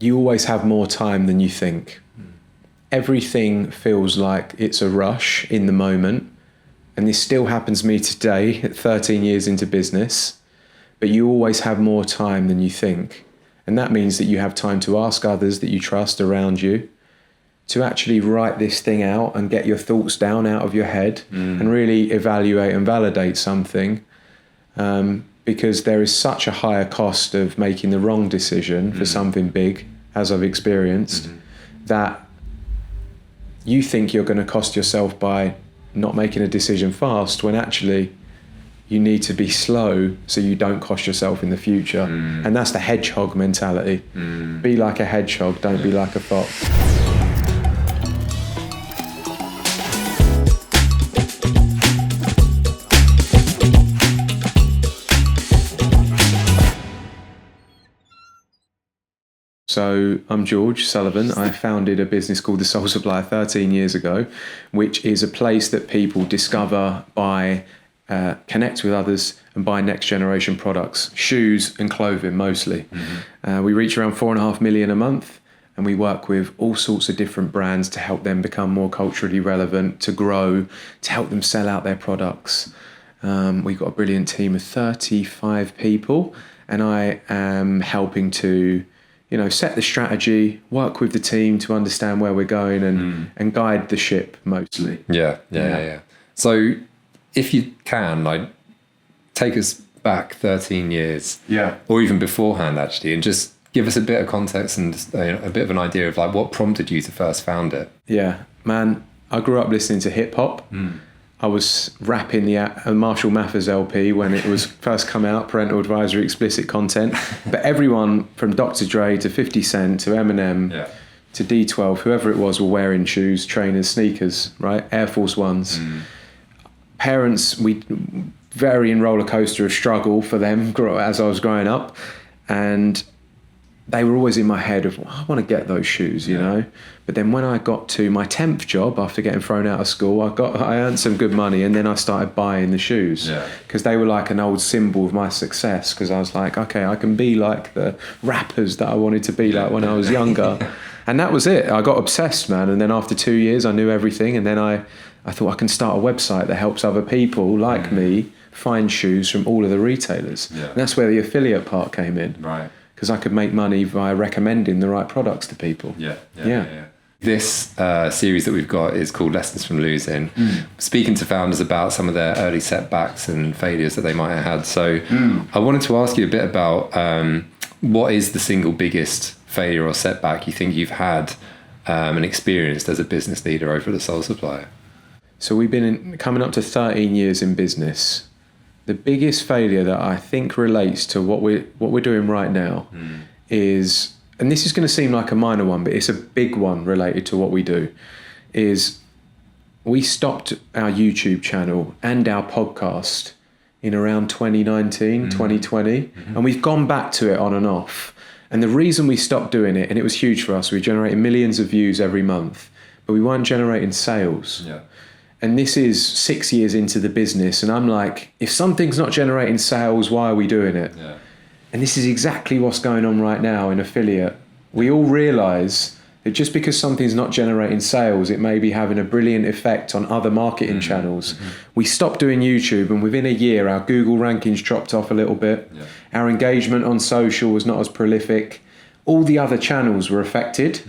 you always have more time than you think. Everything feels like it's a rush in the moment. And this still happens to me today at 13 years into business. But you always have more time than you think. And that means that you have time to ask others that you trust around you to actually write this thing out and get your thoughts down out of your head and really evaluate and validate something. Because there is such a higher cost of making the wrong decision for something big, as I've experienced, that you think you're going to cost yourself by not making a decision fast, when actually you need to be slow so you don't cost yourself in the future. And that's the hedgehog mentality. Be like a hedgehog, don't be like a fox. So I'm George Sullivan. I founded a business called the Supplier 13 years ago, which is a place that people discover, buy, connect with others and buy next generation products, shoes and clothing mostly. We reach around 4.5 million a month, and we work with all sorts of different brands to help them become more culturally relevant, to grow, to help them sell out their products. We've got a brilliant team of 35 people, and I am helping to set the strategy, work with the team to understand where we're going and guide the ship mostly. Yeah. So if you can, take us back 13 years, or even beforehand actually, and just give us a bit of context and a bit of an idea of what prompted you to first found it. Yeah, man, I grew up listening to hip hop. I was rapping the Marshall Mathers LP when it was first come out, parental advisory, explicit content. But everyone from Dr. Dre to 50 Cent to Eminem to D12, whoever it was, were wearing shoes, trainers, sneakers, right? Air Force Ones. Parents, varying roller coaster of struggle for them as I was growing up. And they were always in my head of, I want to get those shoes, you know. But then when I got to my 10th job after getting thrown out of school, I earned some good money, and then I started buying the shoes because they were like an old symbol of my success. Because I was like, okay, I can be like the rappers that I wanted to be like when I was younger. And that was it. I got obsessed, man. And then after 2 years, I knew everything. And then I thought I can start a website that helps other people like me find shoes from all of the retailers. And that's where the affiliate part came in. Right. Because I could make money by recommending the right products to people. Yeah. This series that we've got is called Lessons from Losing. Speaking to founders about some of their early setbacks and failures that they might have had. So I wanted to ask you a bit about what is the single biggest failure or setback you think you've had and experienced as a business leader over at the Soul Supplier? So we've been coming up to 13 years in business. The biggest failure that I think relates to what we're doing right now is, and this is going to seem like a minor one, but it's a big one related to what we do, is we stopped our YouTube channel and our podcast in around 2019, 2020, and we've gone back to it on and off. And the reason we stopped doing it, and it was huge for us, we generated millions of views every month, but we weren't generating sales. And this is 6 years into the business. And I'm like, if something's not generating sales, why are we doing it? And this is exactly what's going on right now in affiliate. We all realize that just because something's not generating sales, it may be having a brilliant effect on other marketing channels. We stopped doing YouTube, and within a year, our Google rankings dropped off a little bit. Our engagement on social was not as prolific. All the other channels were affected.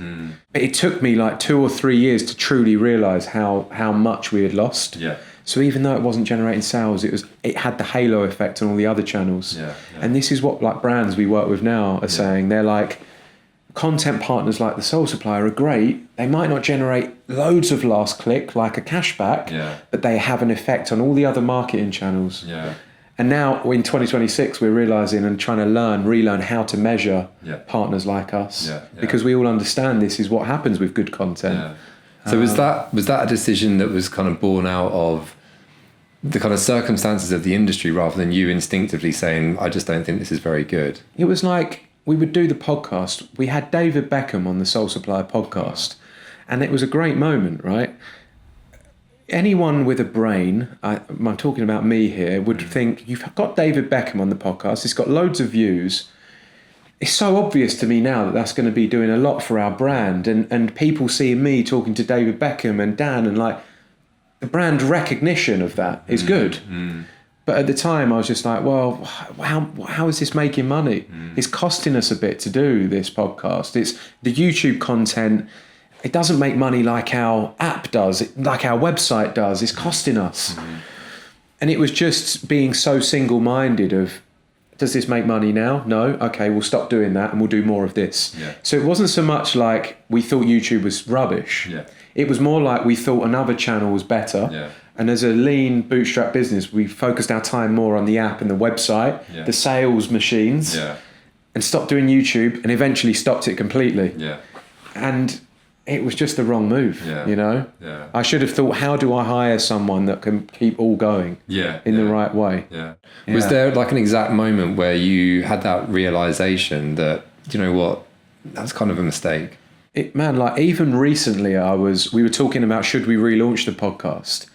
But it took me like 2 or 3 years to truly realize how much we had lost. So even though it wasn't generating sales, it had the halo effect on all the other channels. And this is what brands we work with now are saying. They're like, content partners like the Soul Supplier are great. They might not generate loads of last click like a cashback, but they have an effect on all the other marketing channels. And now in 2026, we're realizing and trying to relearn how to measure partners like us, because we all understand this is what happens with good content. So was that a decision that was kind of born out of the kind of circumstances of the industry rather than you instinctively saying, I just don't think this is very good? It was like, we would do the podcast. We had David Beckham on the Soul Supplier podcast, and it was a great moment, right? Anyone with a brain, I'm talking about me here, would think, you've got David Beckham on the podcast, it's got loads of views. it's so obvious to me now that that's going to be doing a lot for our brand, and people seeing me talking to David Beckham and Dan, and like the brand recognition of that is good. But at the time I was just like, well, how is this making money? It's costing us a bit to do this podcast. It's the YouTube content. It doesn't make money like our app does, like our website does. It's costing us. And it was just being so single-minded of, does this make money now? No? Okay, we'll stop doing that and we'll do more of this. Yeah. So it wasn't so much like we thought YouTube was rubbish. Yeah. It was more like we thought another channel was better. Yeah. And as a lean bootstrap business, we focused our time more on the app and the website, the sales machines, and stopped doing YouTube, and eventually stopped it completely. Yeah. And it was just the wrong move, you know? Yeah. I should have thought, how do I hire someone that can keep all going in the right way? Yeah. Was there like an exact moment where you had that realization that, you know what, that's kind of a mistake? Like even recently we were talking about, should we relaunch the podcast?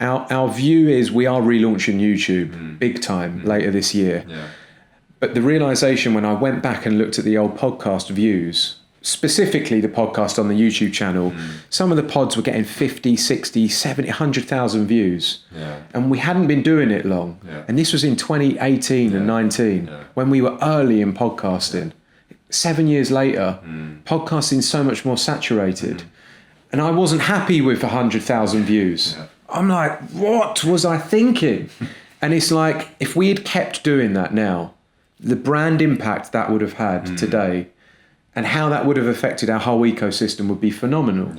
Our view is we are relaunching YouTube big time later this year. Yeah. But the realization when I went back and looked at the old podcast views, specifically the podcast on the YouTube channel, some of the pods were getting 50, 60, 70, 100,000 views. Yeah. And we hadn't been doing it long. Yeah. And this was in 2018 and 19, when we were early in podcasting. 7 years later, podcasting's so much more saturated. And I wasn't happy with 100,000 views. Yeah. I'm like, what was I thinking? And it's like, if we had kept doing that now, the brand impact that would have had today, and how that would have affected our whole ecosystem would be phenomenal.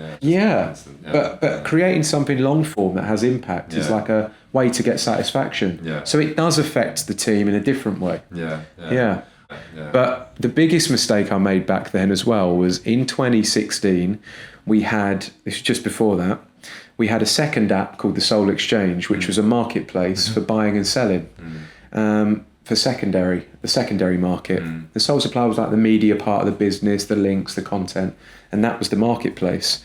But creating something long form that has impact is like a way to get satisfaction. So it does affect the team in a different way. But the biggest mistake I made back then as well was in 2016, this was just before that, we had a second app called the Soul Exchange, which was a marketplace for buying and selling. For the secondary market. The Soul Supplier was like the media part of the business, the links, the content, and that was the marketplace.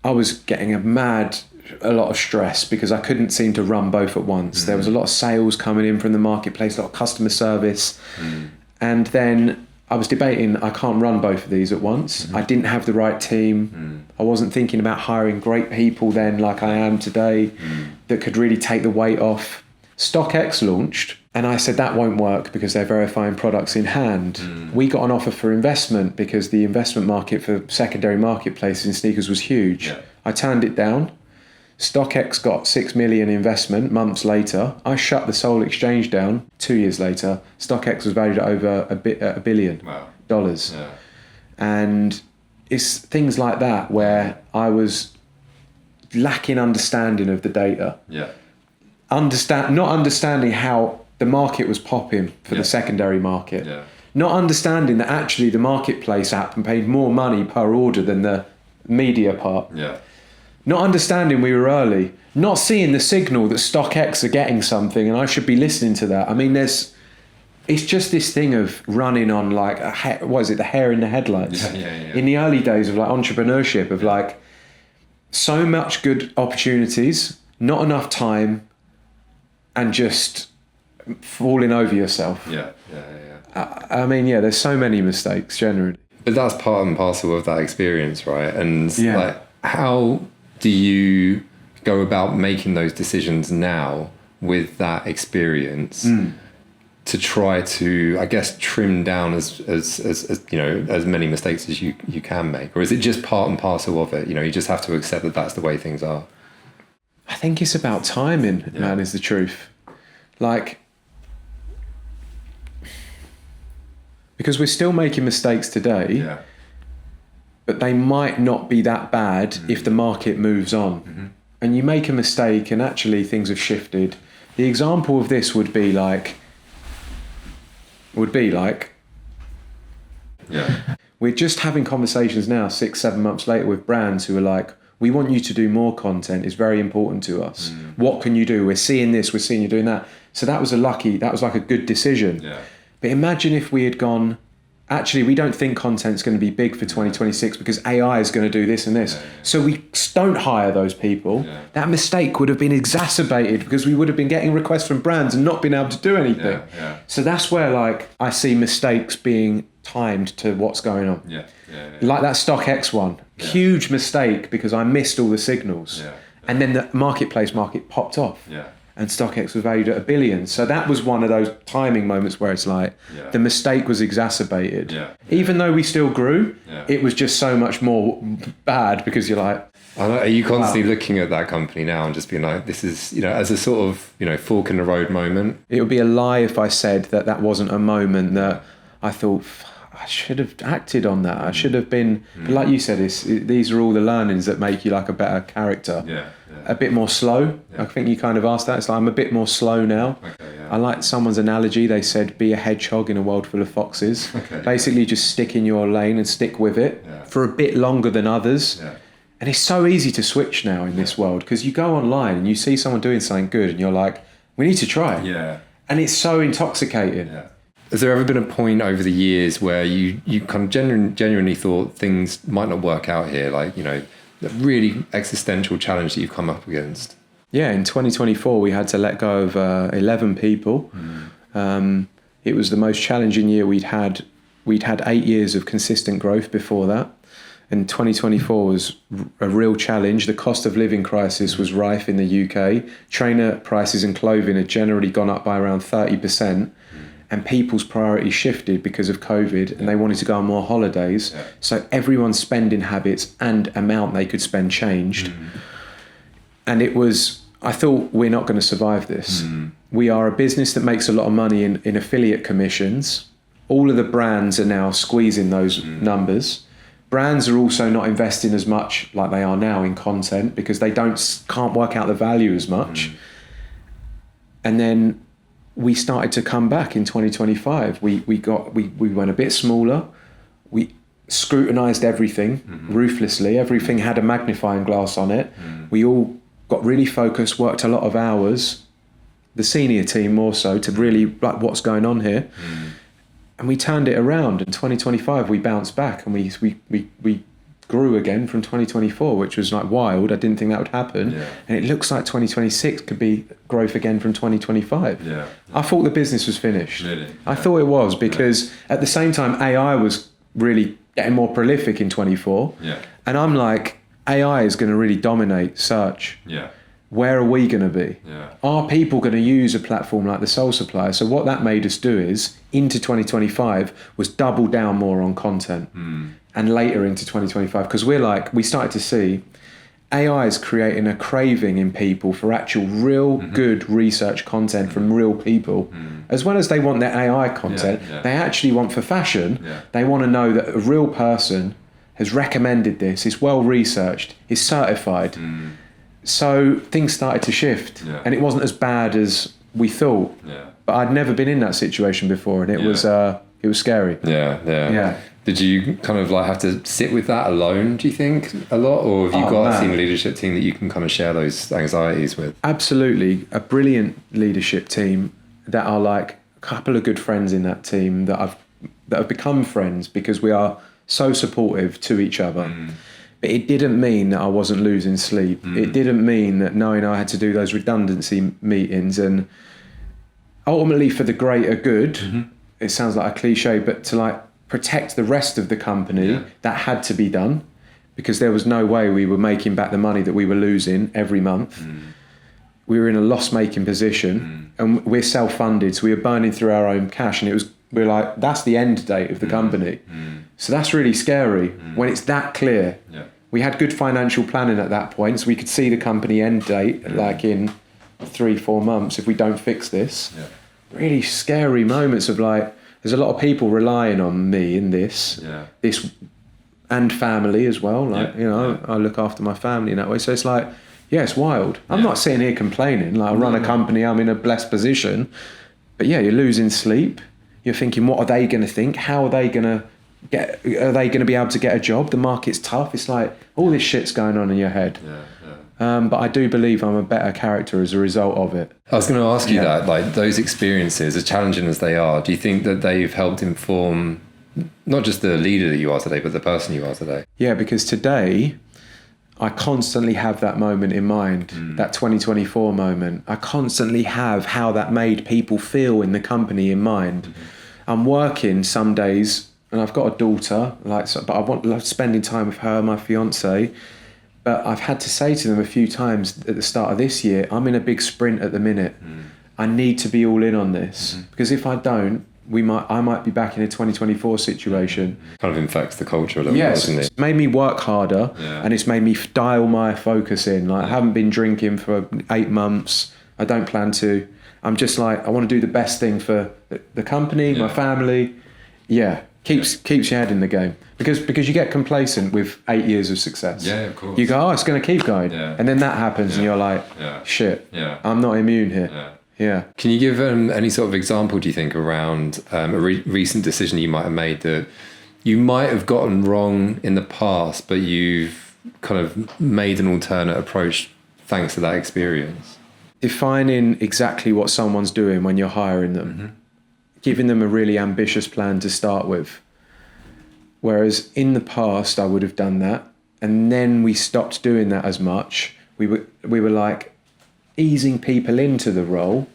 I was getting a lot of stress because I couldn't seem to run both at once. There was a lot of sales coming in from the marketplace, a lot of customer service. And then I was debating, I can't run both of these at once. I didn't have the right team. I wasn't thinking about hiring great people then like I am today that could really take the weight off. StockX launched, and I said that won't work because they're verifying products in hand. We got an offer for investment because the investment market for secondary marketplaces in sneakers was huge. I turned it down. StockX got 6 million investment months later. I shut the Soul Exchange down 2 years later. StockX was valued at over $1 billion. And it's things like that where I was lacking understanding of the data. Not understanding how the market was popping for the secondary market. Not understanding that actually the marketplace app paid more money per order than the media part. Not understanding we were early. Not seeing the signal that StockX are getting something and I should be listening to that. I mean, it's just this thing of running on like, the hair in the headlights. In the early days of like entrepreneurship, of like so much good opportunities, not enough time, and just falling over yourself. I mean, there's so many mistakes generally. But that's part and parcel of that experience, right? And like, how do you go about making those decisions now with that experience to try to, I guess, trim down as you know, as many mistakes as you can make? Or is it just part and parcel of it? You know, you just have to accept that that's the way things are. I think it's about timing, man, is the truth. Like, because we're still making mistakes today, but they might not be that bad if the market moves on. And you make a mistake and actually things have shifted. The example of this would be like, we're just having conversations now 6-7 months later with brands who are like, we want you to do more content. It's very important to us. What can you do? We're seeing this, we're seeing you doing that. So that was like a good decision. But imagine if we had gone, actually, we don't think content's going to be big for 2026 because AI is going to do this and this. So we don't hire those people. That mistake would have been exacerbated because we would have been getting requests from brands and not been able to do anything. So that's where like I see mistakes being timed to what's going on. Yeah. Like that StockX one, huge mistake because I missed all the signals. And then the market popped off. And StockX was valued at $1 billion. So that was one of those timing moments where it's like the mistake was exacerbated. Even though we still grew, it was just so much more bad because you're like, are you constantly looking at that company now and just being like, this is, as a sort of, fork in the road moment? It would be a lie if I said that wasn't a moment that I thought, I should have acted on that. I should have been, like you said, these are all the learnings that make you like a better character. A bit more slow. I think you kind of asked that. It's like, I'm a bit more slow now. I like someone's analogy. They said, be a hedgehog in a world full of foxes. Basically, just stick in your lane and stick with it for a bit longer than others. And it's so easy to switch now in this world because you go online and you see someone doing something good and you're like, we need to try. And it's so intoxicating. Has there ever been a point over the years where you kind of genuinely thought things might not work out here? Like, the really existential challenge that you've come up against? Yeah, in 2024, we had to let go of 11 people. It was the most challenging year we'd had. We'd had 8 years of consistent growth before that. And 2024 was a real challenge. The cost of living crisis was rife in the UK. Trainer prices and clothing had generally gone up by around 30%. And people's priorities shifted because of COVID and they wanted to go on more holidays. So everyone's spending habits and amount they could spend changed. And I thought, we're not going to survive this. We are a business that makes a lot of money in affiliate commissions. All of the brands are now squeezing those numbers. Brands are also not investing as much like they are now in content because they can't work out the value as much. And then we started to come back in 2025. We went a bit smaller. We scrutinized everything ruthlessly. Everything had a magnifying glass on it. We all got really focused, worked a lot of hours, the senior team more so, to really like what's going on here. And we turned it around. In 2025, we bounced back and we grew again from 2024, which was like wild. I didn't think that would happen. And it looks like 2026 could be growth again from 2025. I thought the business was finished. I thought it was because at the same time, AI was really getting more prolific in 24. And I'm like, AI is going to really dominate search. Where are we going to be? Are people going to use a platform like the Supplier? So what that made us do is, into 2025, was double down more on content. And later into 2025, because we started to see AI is creating a craving in people for actual real good research content from real people, as well as they want their AI content. They actually want for fashion, they want to know that a real person has recommended this, is well researched, is certified. So things started to shift and it wasn't as bad as we thought. But I'd never been in that situation before and it was scary. Did you kind of like have to sit with that alone, do you think, a lot? Or have you got a senior leadership team that you can kind of share those anxieties with? Absolutely. A brilliant leadership team that are like a couple of good friends in that team that have become friends because we are so supportive to each other. But it didn't mean that I wasn't losing sleep. It didn't mean that knowing I had to do those redundancy meetings and ultimately for the greater good, it sounds like a cliche, but to like protect the rest of the company, that had to be done because there was no way we were making back the money that we were losing every month. We were in a loss-making position and we're self-funded, so we were burning through our own cash and we're like, that's the end date of the company. So that's really scary when it's that clear. We had good financial planning at that point, so we could see the company end date like in 3-4 months if we don't fix this. Really scary moments of like, there's a lot of people relying on me in this and family as well. Like, I look after my family in that way. So it's like, it's wild. I'm not sitting here complaining. Like I run a company, I'm in a blessed position. But you're losing sleep. You're thinking, what are they going to think? How are they going to are they going to be able to get a job? The market's tough. It's like all this shit's going on in your head. But I do believe I'm a better character as a result of it. I was going to ask you that, like those experiences, as challenging as they are, do you think that they've helped inform not just the leader that you are today, but the person you are today? Yeah, because today I constantly have that moment in mind, that 2024 moment. I constantly have how that made people feel in the company in mind. I'm working some days and I've got a daughter, but I love spending time with her, my fiance. But I've had to say to them a few times at the start of this year, I'm in a big sprint at the minute. I need to be all in on this, because if I don't, I might be back in a 2024 situation. Kind of infects the culture a little bit, doesn't it? It's made me work harder, and it's made me dial my focus in. I haven't been drinking for 8 months. I don't plan to. I'm just like, I want to do the best thing for the company, my family. Yeah, keeps your head in the game. Because you get complacent with 8 years of success. Yeah, of course. You go, oh, it's going to keep going. Yeah. And then that happens and you're like, shit, I'm not immune here. Yeah. Can you give any sort of example, do you think, around a recent decision you might have made that you might have gotten wrong in the past, but you've kind of made an alternate approach thanks to that experience? Defining exactly what someone's doing when you're hiring them. Giving them a really ambitious plan to start with. Whereas in the past, I would have done that. And then we stopped doing that as much. We were like easing people into the role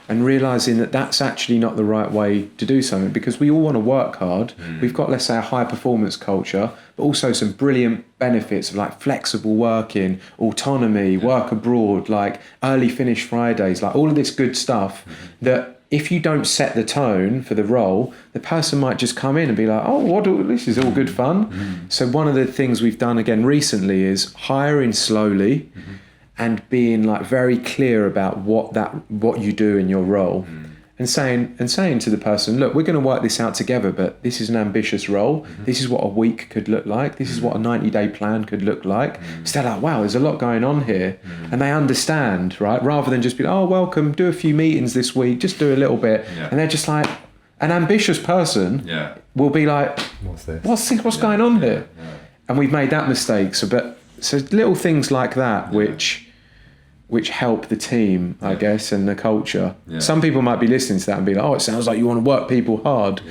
and realising that that's actually not the right way to do something, because we all want to work hard. We've got, let's say, a high performance culture, but also some brilliant benefits of like flexible working, autonomy, work abroad, like early finish Fridays, like all of this good stuff that if you don't set the tone for the role, the person might just come in and be like, oh, this is all good fun. So one of the things we've done again recently is hiring slowly and being like very clear about what you do in your role, and saying to the person, look, we're going to work this out together, but this is an ambitious role. This is what a week could look like. This is what a 90-day plan could look like. So they're like, wow, there's a lot going on here. And they understand, right? Rather than just be like, oh, welcome, do a few meetings this week, just do a little bit. And they're just like, an ambitious person will be like, what's this? What's going on here? And we've made that mistake. So little things like that, which help the team, I guess, and the culture. Some people might be listening to that and be like, oh, it sounds like you want to work people hard.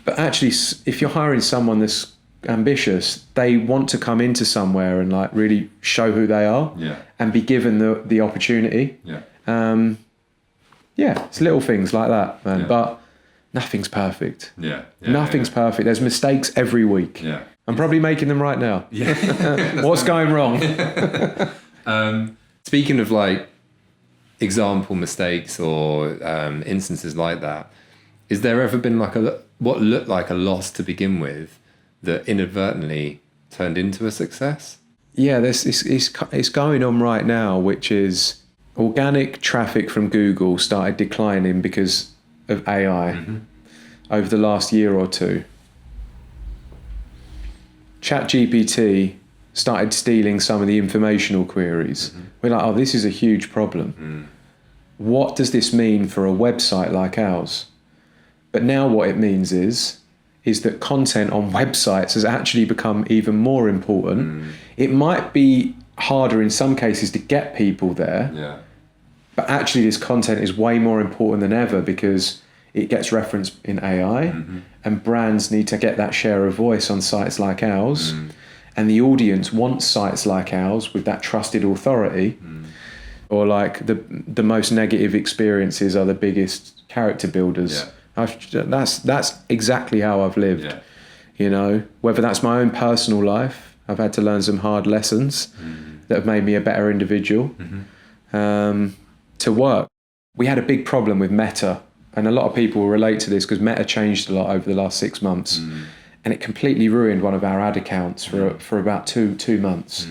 But actually, if you're hiring someone that's ambitious, they want to come into somewhere and like really show who they are and be given the opportunity. It's little things like that, man. But nothing's perfect. Nothing's perfect. There's mistakes every week. I'm probably making them right now. What's going wrong? Speaking of like example mistakes or instances like that, is there ever been like what looked like a loss to begin with that inadvertently turned into a success? Yeah, it's going on right now, which is organic traffic from Google started declining because of AI over the last year or two. ChatGPT started stealing some of the informational queries. We're like, oh, this is a huge problem. What does this mean for a website like ours? But now what it means is that content on websites has actually become even more important. It might be harder in some cases to get people there, but actually this content is way more important than ever because it gets referenced in AI and brands need to get that share of voice on sites like ours. And the audience wants sites like ours with that trusted authority, or like the most negative experiences are the biggest character builders. That's exactly how I've lived. You know, whether that's my own personal life, I've had to learn some hard lessons that have made me a better individual. To work, we had a big problem with Meta, and a lot of people relate to this because Meta changed a lot over the last 6 months. And it completely ruined one of our ad accounts for about two months.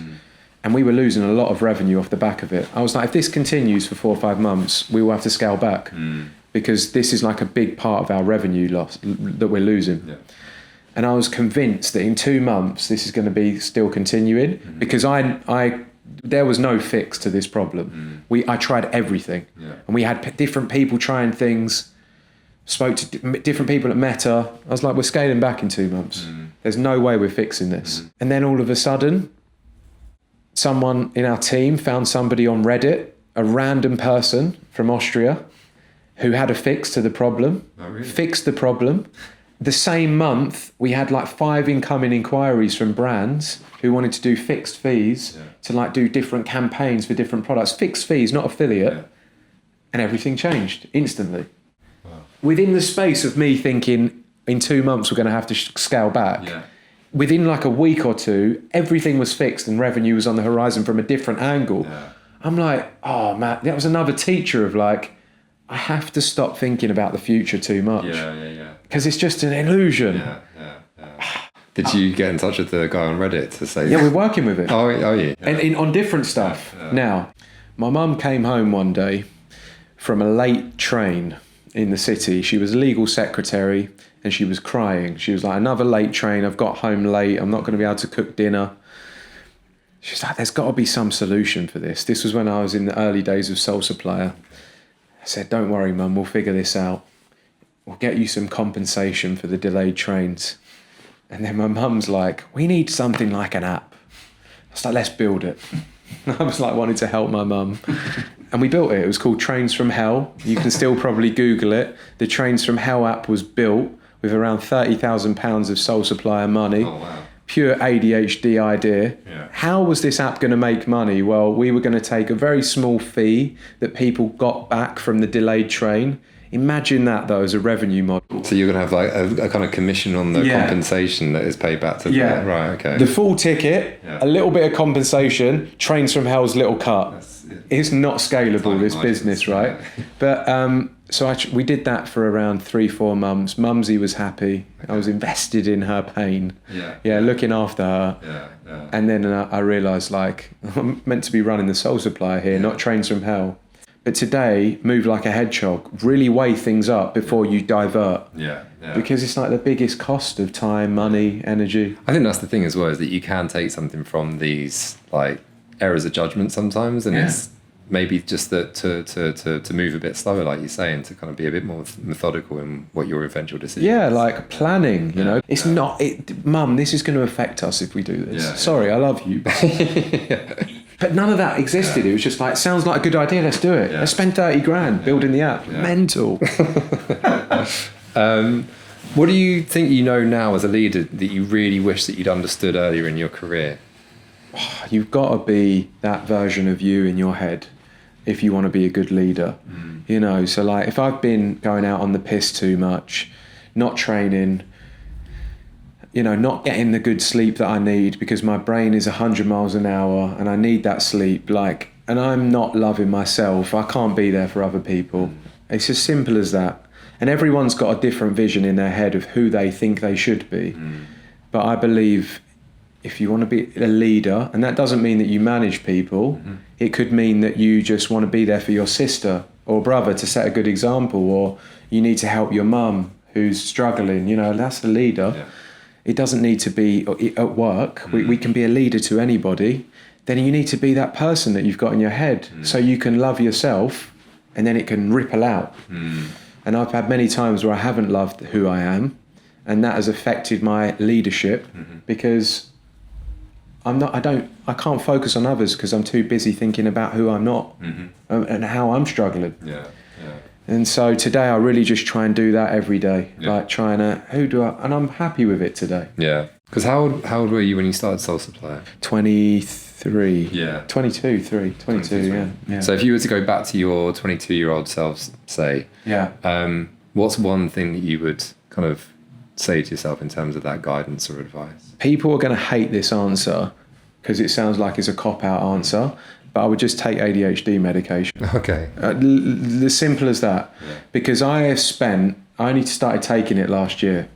And we were losing a lot of revenue off the back of it. I was like, if this continues for 4 or 5 months, we will have to scale back because this is like a big part of our revenue loss that we're losing. And I was convinced that in 2 months, this is going to be still continuing because there was no fix to this problem. I tried everything and we had different people trying things. Spoke to different people at Meta. I was like, we're scaling back in 2 months. There's no way we're fixing this. And then all of a sudden, someone in our team found somebody on Reddit, a random person from Austria, who had a fix to the problem, fixed the problem. The same month, we had like 5 incoming inquiries from brands who wanted to do fixed fees to like do different campaigns for different products. Fixed fees, not affiliate. And everything changed instantly. Within the space of me thinking, in 2 months we're going to have to scale back. Yeah. Within like a week or two, everything was fixed and revenue was on the horizon from a different angle. Yeah. I'm like, oh man, that was another teacher of like, I have to stop thinking about the future too much. Yeah. Because it's just an illusion. Yeah. Did you get in touch with the guy on Reddit to say? Yeah, we're working with it. Oh, are you? Yeah. And on different stuff. Yeah. Now, my mum came home one day from a late train in the city. She was a legal secretary and she was crying. She was like, another late train. I've got home late. I'm not going to be able to cook dinner. She's like, there's got to be some solution for this. This was when I was in the early days of Supplier. I said, don't worry, Mum, we'll figure this out. We'll get you some compensation for the delayed trains. And then my mum's like, we need something like an app. I was like, let's build it. I was like, wanted to help my mum. And we built it. It was called Trains from Hell. You can still probably Google it. The Trains from Hell app was built with around £30,000 of sole supplier money. Oh, wow. Pure ADHD idea. Yeah. How was this app going to make money? Well, we were going to take a very small fee that people got back from the delayed train. Imagine that though as a revenue model. So you're going to have like a kind of commission on the compensation that is paid back to the... Right, okay. The full ticket, a little bit of compensation, Trains from Hell's little cut. It's not scalable, this business, right? But so we did that for around 3-4 months. Mumsy was happy. I was invested in her pain. Yeah, looking after her. And then I realised like I'm meant to be running the sole supplier here, not Trains from Hell. But today, move like a hedgehog. Really weigh things up before you divert. Yeah. Because it's like the biggest cost of time, money, energy. I think that's the thing as well, is that you can take something from these like errors of judgment sometimes, and it's maybe just that to move a bit slower, like you say, and to kind of be a bit more methodical in what your eventual decision is. Yeah, like planning, you know. It's not, Mum, this is going to affect us if we do this. Sorry, I love you. But none of that existed. It was just like, sounds like a good idea, let's do it. Let's spend 30 grand building the app. Mental. What do you think you know now as a leader that you really wish that you'd understood earlier in your career? You've got to be that version of you in your head if you want to be a good leader. You know, so like if I've been going out on the piss too much, not training, you know, not getting the good sleep that I need because my brain is 100 miles an hour and I need that sleep, like, and I'm not loving myself, I can't be there for other people. It's as simple as that. And everyone's got a different vision in their head of who they think they should be. But I believe if you want to be a leader, and that doesn't mean that you manage people, it could mean that you just want to be there for your sister or brother to set a good example, or you need to help your mum who's struggling, you know, that's a leader. It doesn't need to be at work. We can be a leader to anybody. Then you need to be that person that you've got in your head so you can love yourself and then it can ripple out. And I've had many times where I haven't loved who I am, and that has affected my leadership because I can't focus on others because I'm too busy thinking about who I'm not and how I'm struggling. And so today I really just try and do that every day, like trying to, and I'm happy with it today. Yeah. Because how old were you when you started Sole Supplier? 23. Yeah. 22, yeah. So if you were to go back to your 22-year-old self, say, what's one thing that you would kind of say to yourself in terms of that guidance or advice? People are going to hate this answer because it sounds like it's a cop-out answer. But I would just take ADHD medication. Okay. The simple as that. Because I only started taking it last year.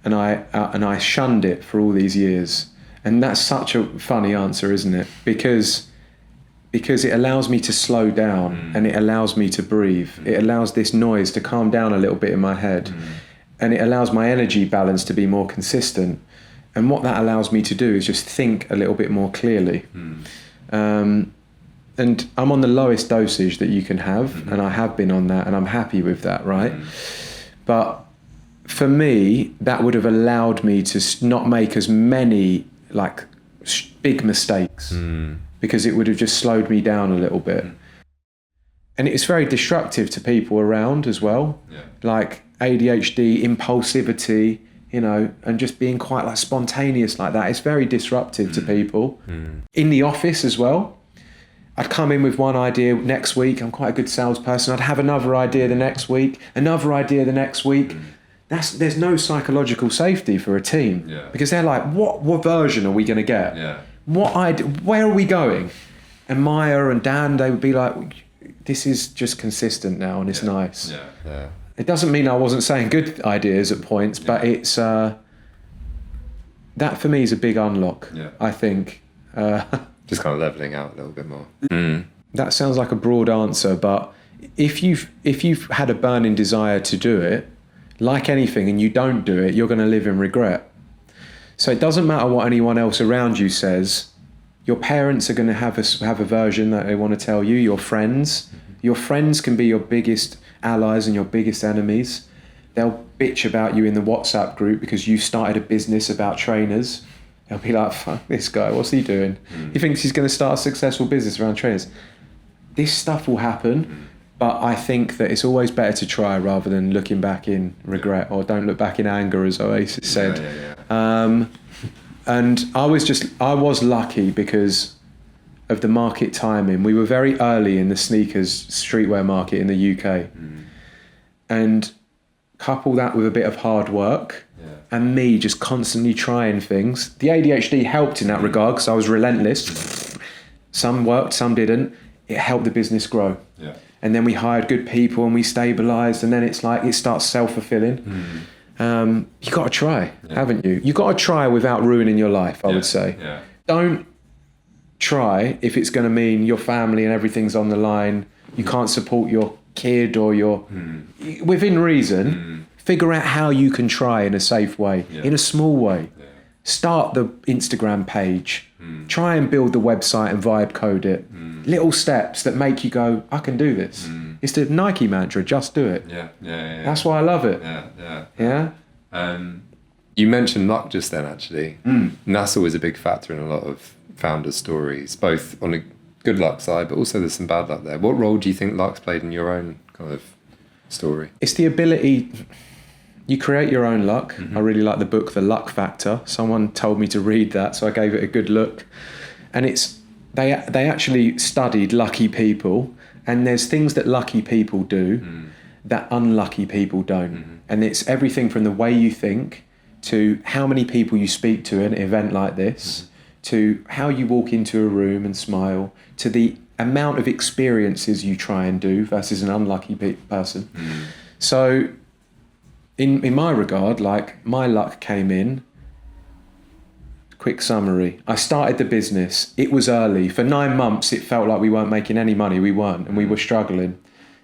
And I shunned it for all these years. And that's such a funny answer, isn't it? Because it allows me to slow down and it allows me to breathe. It allows this noise to calm down a little bit in my head. And it allows my energy balance to be more consistent. And what that allows me to do is just think a little bit more clearly. And I'm on the lowest dosage that you can have, and I have been on that, and I'm happy with that, right? But for me, that would have allowed me to not make as many like big mistakes because it would have just slowed me down a little bit. And it's very destructive to people around as well, like ADHD, impulsivity, you know, and just being quite like spontaneous like that. It's very disruptive to people. In the office as well. I'd come in with one idea next week. I'm quite a good salesperson. I'd have another idea the next week, another idea the next week. there's no psychological safety for a team because they're like, what version are we going to get? Where are we going? And Maya and Dan, they would be like, this is just consistent now and it's nice. It doesn't mean I wasn't saying good ideas at points, but it's that for me is a big unlock. I think just kind of leveling out a little bit more. That sounds like a broad answer, but if you've had a burning desire to do it, like anything, and you don't do it, you're going to live in regret. So it doesn't matter what anyone else around you says. Your parents are going to have a version that they want to tell you. Your friends can be your biggest allies and your biggest enemies. They'll bitch about you in the WhatsApp group because you started a business about trainers. They'll be like, fuck this guy, what's he doing? He thinks he's going to start a successful business around trainers. This stuff will happen, but I think that it's always better to try rather than looking back in regret, or don't look back in anger, as Oasis said. And I was lucky because of the market timing. We were very early in the sneakers streetwear market in the UK. And couple that with a bit of hard work and me just constantly trying things. The ADHD helped in that regard because I was relentless. Some worked, some didn't. It helped the business grow. And then we hired good people and we stabilised, and then it's like it starts self-fulfilling. You got to try, haven't you? You got to try without ruining your life, I would say. Don't try if it's going to mean your family and everything's on the line. You can't support your kid or your... Within reason, figure out how you can try in a safe way, in a small way. Start the Instagram page. Try and build the website and vibe code it. Little steps that make you go, I can do this. It's the Nike mantra, just do it. That's why I love it. You mentioned luck just then, actually. And that's always a big factor in a lot of founders' stories, both on a good luck side, but also there's some bad luck there. What role do you think luck's played in your own kind of story? It's the ability... You create your own luck. I really like the book, The Luck Factor. Someone told me to read that, so I gave it a good look. And they actually studied lucky people, and there's things that lucky people do that unlucky people don't. And it's everything from the way you think to how many people you speak to at an event like this, to how you walk into a room and smile, to the amount of experiences you try and do versus an unlucky person. So... In my regard, like, my luck came in. Quick summary. I started the business. It was early. For 9 months, it felt like we weren't making any money. We weren't, and we were struggling.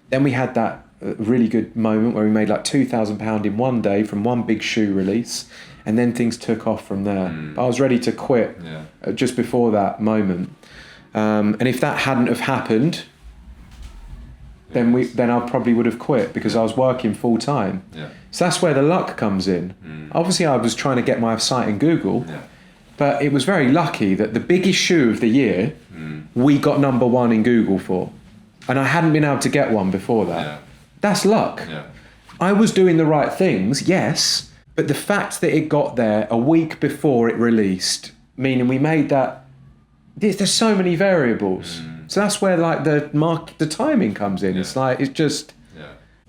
Then we had that really good moment where we made like £2,000 in one day from one big shoe release, and then things took off from there. I was ready to quit just before that moment. And if that hadn't have happened... then I probably would have quit because I was working full time. So that's where the luck comes in. Obviously, I was trying to get my site in Google, but it was very lucky that the biggest shoe of the year, we got number one in Google for. And I hadn't been able to get one before that. That's luck. I was doing the right things, yes, but the fact that it got there a week before it released, meaning we made that... There's so many variables. So that's where like the timing comes in. It's like, it's just...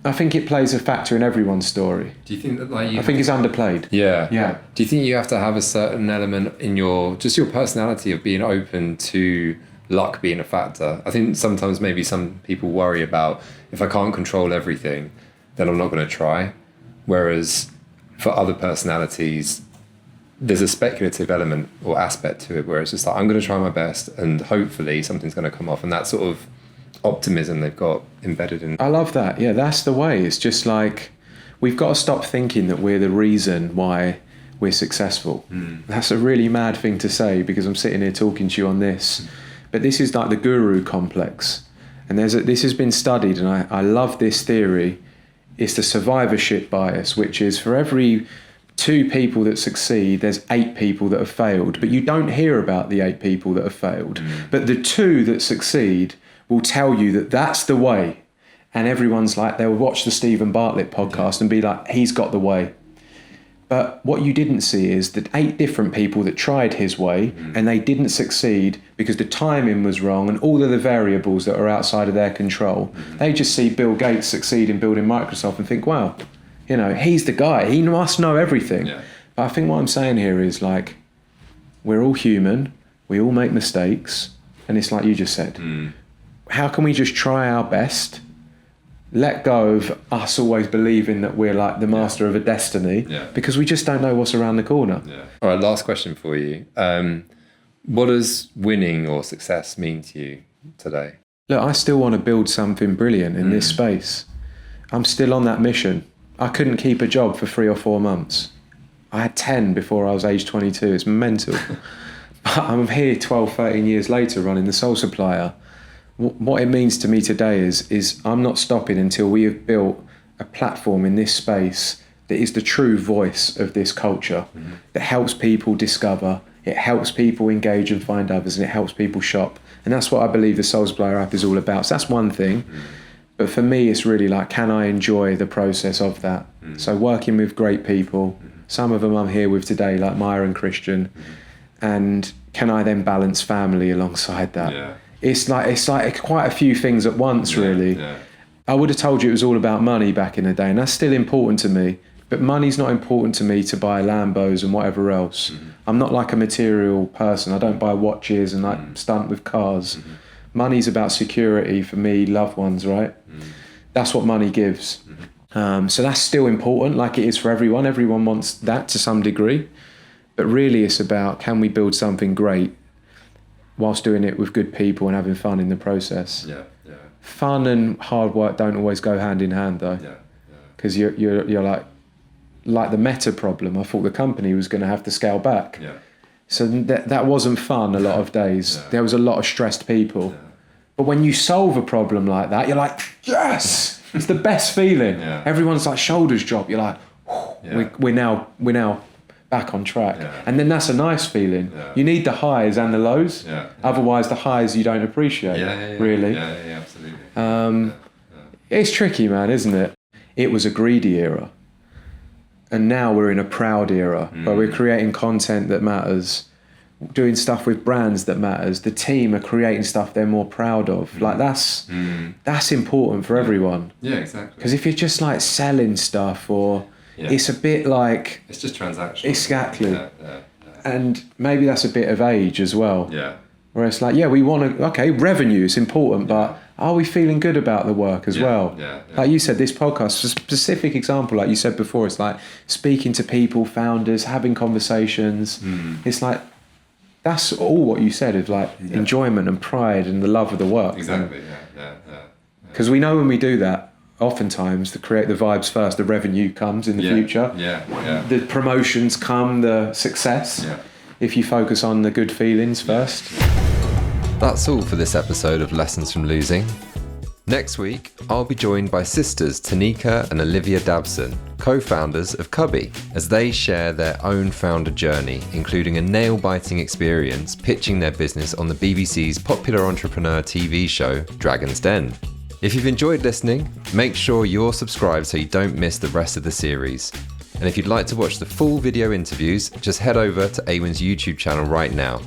I think it plays a factor in everyone's story. Do you think that I think it's underplayed. Do you think you have to have a certain element in your personality of being open to luck being a factor? I think sometimes maybe some people worry about, if I can't control everything, then I'm not going to try. Whereas for other personalities, there's a speculative element or aspect to it where it's just like, I'm going to try my best and hopefully something's going to come off. And that sort of optimism they've got embedded in. I love that. Yeah, that's the way. It's just like, we've got to stop thinking that we're the reason why we're successful. That's a really mad thing to say because I'm sitting here talking to you on this. But this is like the guru complex. And this has been studied, and I love this theory. It's the survivorship bias, which is for every 2 people that succeed, there's 8 people that have failed. But you don't hear about the 8 people that have failed. But the 2 that succeed will tell you that that's the way. And everyone's like, they'll watch the Stephen Bartlett podcast and be like, he's got the way. But what you didn't see is that 8 different people that tried his way and they didn't succeed because the timing was wrong and all of the variables that are outside of their control. They just see Bill Gates succeed in building Microsoft and think, wow, You know, he's the guy. He must know everything. Yeah. But I think what I'm saying here is like, we're all human. We all make mistakes. And it's like you just said. How can we just try our best? Let go of us always believing that we're like the master of a destiny, because we just don't know what's around the corner. Yeah. All right, last question for you. What does winning or success mean to you today? Look, I still want to build something brilliant in this space. I'm still on that mission. I couldn't keep a job for 3 or 4 months. I had 10 before I was age 22. It's mental. But I'm here 12, 13 years later running the Supplier. What it means to me today is I'm not stopping until we have built a platform in this space that is the true voice of this culture, that helps people discover, it helps people engage and find others, and it helps people shop. And that's what I believe the Supplier app is all about. So that's one thing. But for me, it's really like, can I enjoy the process of that? So working with great people, some of them I'm here with today, like Maya and Christian, and can I then balance family alongside that? Yeah. It's like quite a few things at once, really. Yeah. I would have told you it was all about money back in the day, and that's still important to me. But money's not important to me to buy Lambos and whatever else. I'm not like a material person. I don't buy watches and like stunt with cars. Money's about security for me, loved ones, right? That's what money gives. So that's still important, like it is for everyone. Everyone wants that to some degree. But really it's about, can we build something great whilst doing it with good people and having fun in the process? Yeah. Fun and hard work don't always go hand in hand, though. Because you're like the Meta problem. I thought the company was going to have to scale back. So that wasn't fun a lot of days. There was a lot of stressed people. But when you solve a problem like that, you're like, yes, it's the best feeling. Everyone's like shoulders drop. You're like, we're now back on track. And then that's a nice feeling. You need the highs and the lows. Otherwise the highs you don't appreciate, really. Yeah, absolutely. It's tricky, man, isn't it? It was a greedy era. And now we're in a proud era where we're creating content that matters, doing stuff with brands that matters. The team are creating stuff they're more proud of. Like that's important for everyone. Yeah, exactly. Because if you're just like selling stuff or it's a bit like... It's just transactional. Exactly. And maybe that's a bit of age as well. Where it's like, we want to, okay, revenue is important, but are we feeling good about the work as well? Like you said, this podcast, a specific example, like you said before, it's like speaking to people, founders, having conversations. It's like, that's all what you said, is like enjoyment and pride and the love of the work. Exactly, Because we know when we do that, oftentimes to create the vibes first, the revenue comes in the future. The promotions come, the success. If you focus on the good feelings first. That's all for this episode of Lessons from Losing. Next week, I'll be joined by sisters Tanika and Olivia Dabson, co-founders of Cubby, as they share their own founder journey, including a nail-biting experience pitching their business on the BBC's popular entrepreneur TV show, Dragon's Den. If you've enjoyed listening, make sure you're subscribed so you don't miss the rest of the series. And if you'd like to watch the full video interviews, just head over to Awin's YouTube channel right now.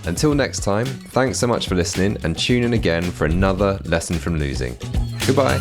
Until next time, thanks so much for listening and tune in again for another Lesson from Losing. Goodbye.